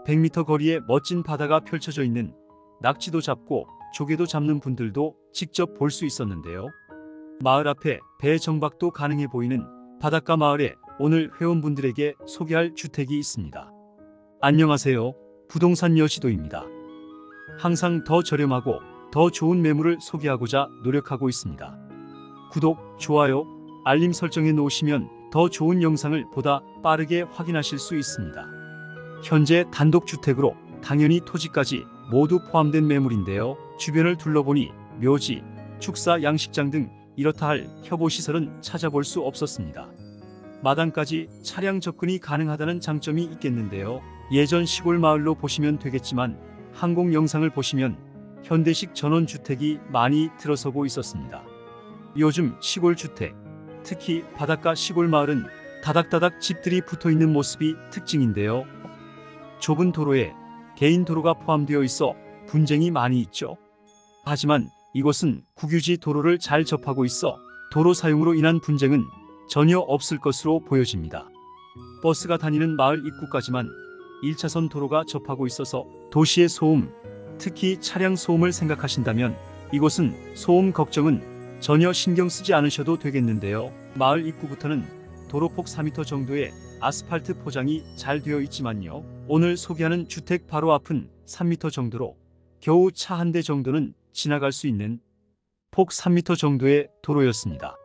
100m 거리에 멋진 바다가 펼쳐져 있는 낙지도 잡고 조개도 잡는 분들도 직접 볼 수 있었는데요. 마을 앞에 배 정박도 가능해 보이는 바닷가 마을에 오늘 회원분들에게 소개할 주택이 있습니다. 안녕하세요. 부동산 여시도입니다. 항상 더 저렴하고 더 좋은 매물을 소개하고자 노력하고 있습니다. 구독, 좋아요, 알림 설정해 놓으시면 더 좋은 영상을 보다 빠르게 확인하실 수 있습니다. 현재 단독주택으로 당연히 토지까지 모두 포함된 매물인데요. 주변을 둘러보니 묘지, 축사, 양식장 등 이렇다 할 협오시설은 찾아볼 수 없었습니다. 마당까지 차량 접근이 가능하다는 장점이 있겠는데요. 예전 시골 마을로 보시면 되겠지만 항공 영상을 보시면 현대식 전원주택이 많이 들어서고 있었습니다. 요즘 시골 주택, 특히 바닷가 시골 마을은 다닥다닥 집들이 붙어있는 모습이 특징인데요. 좁은 도로에 개인 도로가 포함되어 있어 분쟁이 많이 있죠. 하지만 이곳은 국유지 도로를 잘 접하고 있어 도로 사용으로 인한 분쟁은 전혀 없을 것으로 보여집니다. 버스가 다니는 마을 입구까지만 1차선 도로가 접하고 있어서 도시의 소음, 특히 차량 소음을 생각하신다면 이곳은 소음 걱정은 전혀 신경 쓰지 않으셔도 되겠는데요. 마을 입구부터는 도로폭 4m 정도의 아스팔트 포장이 잘 되어 있지만요. 오늘 소개하는 주택 바로 앞은 3m 정도로 겨우 차 한 대 정도는 지나갈 수 있는 폭 3m 정도의 도로였습니다.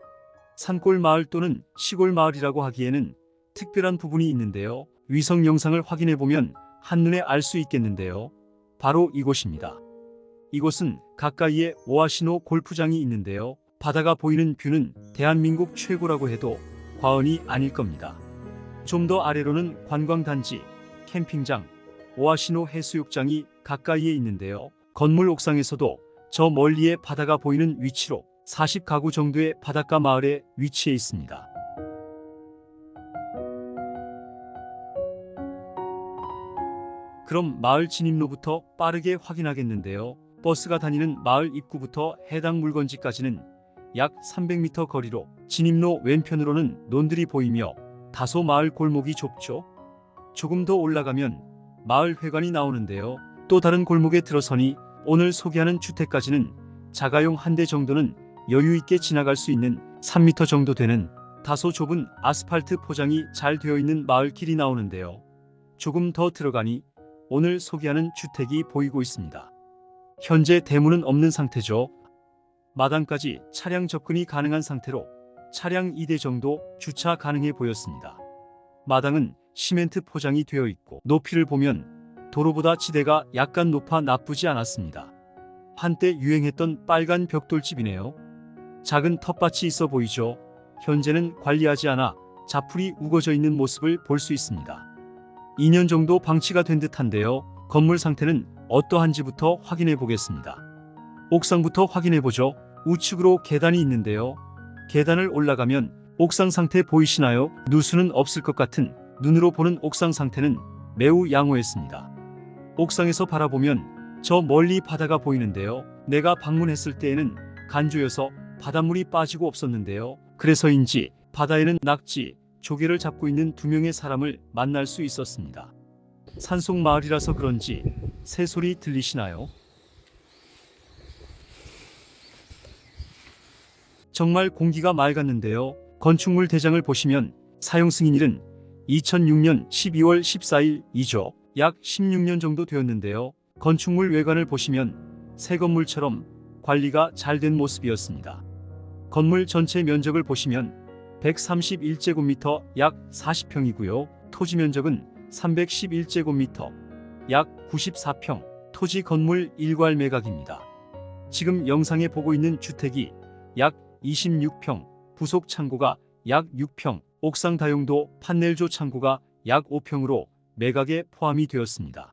산골 마을 또는 시골 마을이라고 하기에는 특별한 부분이 있는데요. 위성 영상을 확인해 보면 한눈에 알 수 있겠는데요. 바로 이곳입니다. 이곳은 가까이에 오아시노 골프장이 있는데요. 바다가 보이는 뷰는 대한민국 최고라고 해도 과언이 아닐 겁니다. 좀 더 아래로는 관광단지, 캠핑장, 오아시노 해수욕장이 가까이에 있는데요. 건물 옥상에서도 저 멀리에 바다가 보이는 위치로 40가구 정도의 바닷가 마을에 위치해 있습니다. 그럼 마을 진입로부터 빠르게 확인하겠는데요. 버스가 다니는 마을 입구부터 해당 물건지까지는 약 300m 거리로 진입로 왼편으로는 논들이 보이며 다소 마을 골목이 좁죠. 조금 더 올라가면 마을 회관이 나오는데요. 또 다른 골목에 들어서니 오늘 소개하는 주택까지는 자가용 한 대 정도는 여유 있게 지나갈 수 있는 3m 정도 되는 다소 좁은 아스팔트 포장이 잘 되어 있는 마을 길이 나오는데요. 조금 더 들어가니 오늘 소개하는 주택이 보이고 있습니다. 현재 대문은 없는 상태죠. 마당까지 차량 접근이 가능한 상태로 차량 2대 정도 주차 가능해 보였습니다. 마당은 시멘트 포장이 되어 있고 높이를 보면 도로보다 지대가 약간 높아 나쁘지 않았습니다. 한때 유행했던 빨간 벽돌집이네요. 작은 텃밭이 있어 보이죠. 현재는 관리하지 않아 자풀이 우거져 있는 모습을 볼 수 있습니다. 2년 정도 방치가 된 듯한데요. 건물 상태는 어떠한지부터 확인해 보겠습니다. 옥상부터 확인해 보죠. 우측으로 계단이 있는데요. 계단을 올라가면 옥상 상태 보이시나요? 누수는 없을 것 같은 눈으로 보는 옥상 상태는 매우 양호했습니다. 옥상에서 바라보면 저 멀리 바다가 보이는데요. 내가 방문했을 때에는 간조여서 바닷물이 빠지고 없었는데요. 그래서인지 바다에는 낙지, 조개를 잡고 있는 2명의 사람을 만날 수 있었습니다. 산속 마을이라서 그런지 새소리 들리시나요? 정말 공기가 맑았는데요. 건축물 대장을 보시면 사용 승인일은 2006년 12월 14일이죠. 약 16년 정도 되었는데요. 건축물 외관을 보시면 새 건물처럼 관리가 잘 된 모습이었습니다. 건물 전체 면적을 보시면 131제곱미터 약 40평이고요. 토지 면적은 311제곱미터 약 94평, 토지 건물 일괄 매각입니다. 지금 영상에 보고 있는 주택이 약 26평, 부속 창고가 약 6평, 옥상 다용도 판넬조 창고가 약 5평으로 매각에 포함이 되었습니다.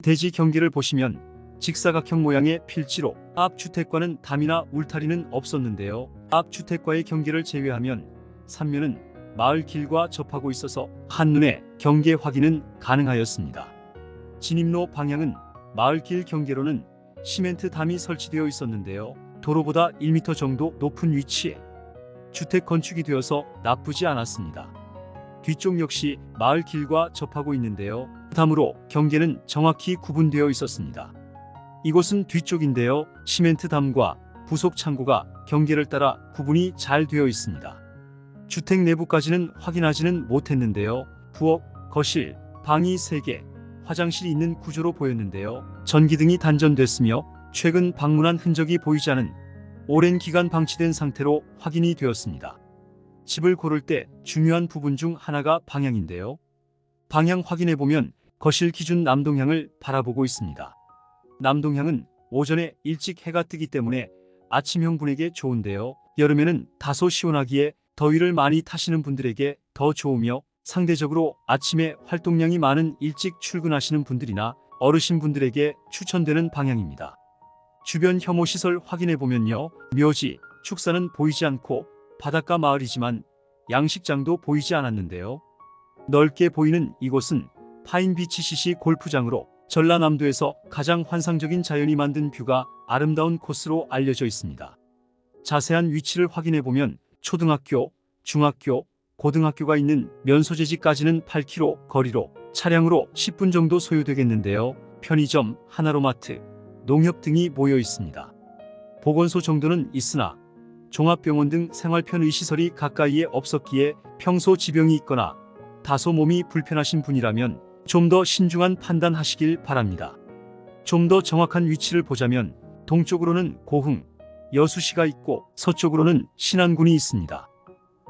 대지 경계를 보시면 직사각형 모양의 필지로 앞 주택과는 담이나 울타리는 없었는데요. 앞 주택과의 경계를 제외하면 3면은 마을 길과 접하고 있어서 한눈에 경계 확인은 가능하였습니다. 진입로 방향은 마을 길 경계로는 시멘트 담이 설치되어 있었는데요. 도로보다 1m 정도 높은 위치에 주택 건축이 되어서 나쁘지 않았습니다. 뒤쪽 역시 마을 길과 접하고 있는데요. 담으로 경계는 정확히 구분되어 있었습니다. 이곳은 뒤쪽인데요. 시멘트 담과 부속 창고가 경계를 따라 구분이 잘 되어 있습니다. 주택 내부까지는 확인하지는 못했는데요. 부엌, 거실, 방이 3개, 화장실이 있는 구조로 보였는데요. 전기등이 단전됐으며 최근 방문한 흔적이 보이지 않은 오랜 기간 방치된 상태로 확인이 되었습니다. 집을 고를 때 중요한 부분 중 하나가 방향인데요. 방향 확인해보면 거실 기준 남동향을 바라보고 있습니다. 남동향은 오전에 일찍 해가 뜨기 때문에 아침형 분에게 좋은데요. 여름에는 다소 시원하기에 더위를 많이 타시는 분들에게 더 좋으며 상대적으로 아침에 활동량이 많은 일찍 출근하시는 분들이나 어르신 분들에게 추천되는 방향입니다. 주변 혐오시설 확인해보면요. 묘지, 축사는 보이지 않고 바닷가 마을이지만 양식장도 보이지 않았는데요. 넓게 보이는 이곳은 파인비치 시시 골프장으로 전라남도에서 가장 환상적인 자연이 만든 뷰가 아름다운 코스로 알려져 있습니다. 자세한 위치를 확인해보면 초등학교, 중학교, 고등학교가 있는 면소재지까지는 8km 거리로 차량으로 10분 정도 소요되겠는데요. 편의점, 하나로마트, 농협 등이 모여 있습니다. 보건소 정도는 있으나 종합병원 등 생활편의 시설이 가까이에 없었기에 평소 지병이 있거나 다소 몸이 불편하신 분이라면 좀 더 신중한 판단하시길 바랍니다. 좀 더 정확한 위치를 보자면 동쪽으로는 고흥, 여수시가 있고 서쪽으로는 신안군이 있습니다.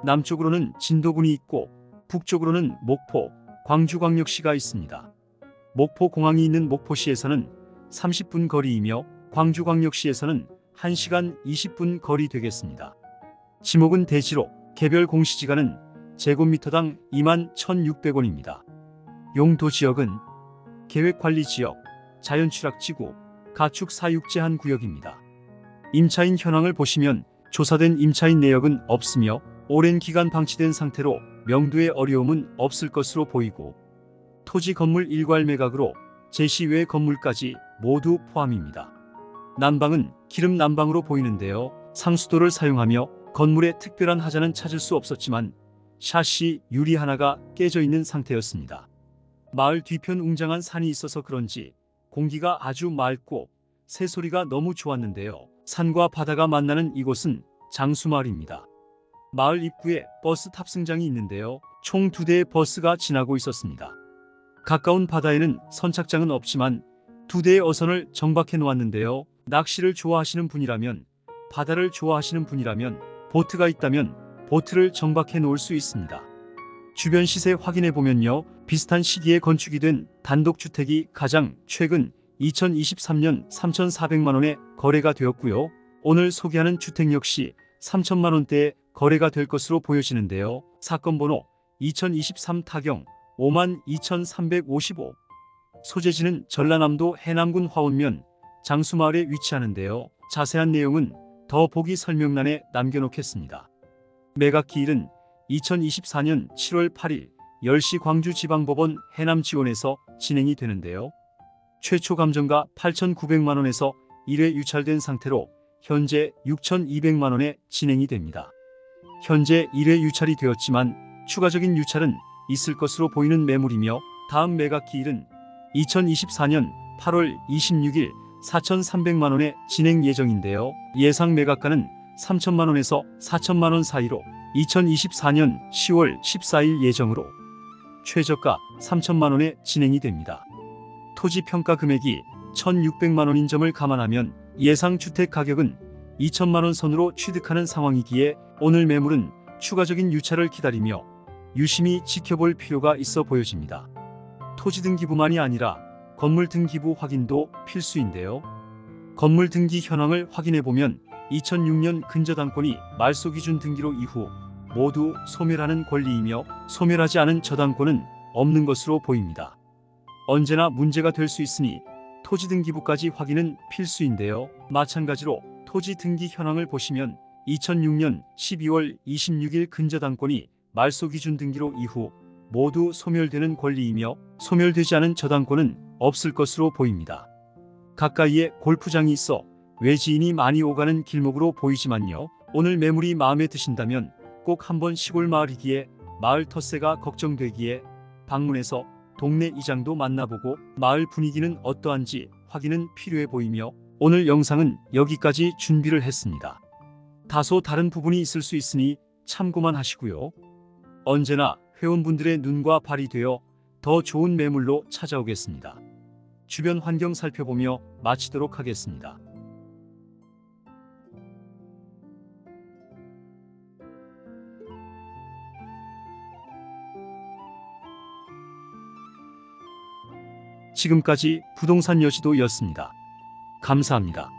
남쪽으로는 진도군이 있고 북쪽으로는 목포, 광주광역시가 있습니다. 목포공항이 있는 목포시에서는 30분 거리이며 광주광역시에서는 1시간 20분 거리 되겠습니다. 지목은 대지로 개별 공시지가는 제곱미터당 21,600원입니다. 용도지역은 계획관리지역, 자연취락지구, 가축사육제한 구역입니다. 임차인 현황을 보시면 조사된 임차인 내역은 없으며 오랜 기간 방치된 상태로 명도의 어려움은 없을 것으로 보이고 토지 건물 일괄 매각으로 제시 외 건물까지 모두 포함입니다. 난방은 기름 난방으로 보이는데요. 상수도를 사용하며 건물에 특별한 하자는 찾을 수 없었지만 샤시 유리 하나가 깨져 있는 상태였습니다. 마을 뒤편 웅장한 산이 있어서 그런지 공기가 아주 맑고 새소리가 너무 좋았는데요. 산과 바다가 만나는 이곳은 장수마을입니다. 마을 입구에 버스 탑승장이 있는데요. 총 2대의 버스가 지나고 있었습니다. 가까운 바다에는 선착장은 없지만 2대의 어선을 정박해 놓았는데요. 낚시를 좋아하시는 분이라면, 바다를 좋아하시는 분이라면, 보트가 있다면 보트를 정박해 놓을 수 있습니다. 주변 시세 확인해 보면요. 비슷한 시기에 건축이 된 단독주택이 가장 최근 2023년 3,400만원에 거래가 되었고요. 오늘 소개하는 주택 역시 3천만원대에 거래가 될 것으로 보여지는데요. 사건 번호 2023 타경 52,355. 소재지는 전라남도 해남군 화원면 장수마을에 위치하는데요. 자세한 내용은 더보기 설명란에 남겨놓겠습니다. 매각기일은 2024년 7월 8일 10시 광주지방법원 해남지원에서 진행이 되는데요. 최초 감정가 8,900만원에서 1회 유찰된 상태로 현재 6,200만원에 진행이 됩니다. 현재 1회 유찰이 되었지만 추가적인 유찰은 있을 것으로 보이는 매물이며 다음 매각기일은 2024년 8월 26일 4,300만원에 진행 예정인데요. 예상 매각가는 3천만원에서 4천만원 사이로 2024년 10월 14일 예정으로 최저가 3천만원에 진행이 됩니다. 토지 평가 금액이 1,600만원인 점을 감안하면 예상 주택 가격은 2천만원 선으로 취득하는 상황이기에 오늘 매물은 추가적인 유찰을 기다리며 유심히 지켜볼 필요가 있어 보여집니다. 토지 등기부만이 아니라 건물 등기부 확인도 필수인데요. 건물 등기 현황을 확인해보면 2006년 근저당권이 말소기준 등기로 이후 모두 소멸하는 권리이며 소멸하지 않은 저당권은 없는 것으로 보입니다. 언제나 문제가 될 수 있으니 토지 등기부까지 확인은 필수인데요. 마찬가지로 토지 등기 현황을 보시면 2006년 12월 26일 근저당권이 말소기준 등기로 이후 모두 소멸되는 권리이며 소멸되지 않은 저당권은 없을 것으로 보입니다. 가까이에 골프장이 있어 외지인이 많이 오가는 길목으로 보이지만요. 오늘 매물이 마음에 드신다면 꼭 한번 시골 마을이기에 마을 텃세가 걱정되기에 방문해서 동네 이장도 만나보고 마을 분위기는 어떠한지 확인은 필요해 보이며 오늘 영상은 여기까지 준비를 했습니다. 다소 다른 부분이 있을 수 있으니 참고만 하시고요. 언제나 회원분들의 눈과 발이 되어 더 좋은 매물로 찾아오겠습니다. 주변 환경 살펴보며 마치도록 하겠습니다. 지금까지 부동산 여시도였습니다. 감사합니다.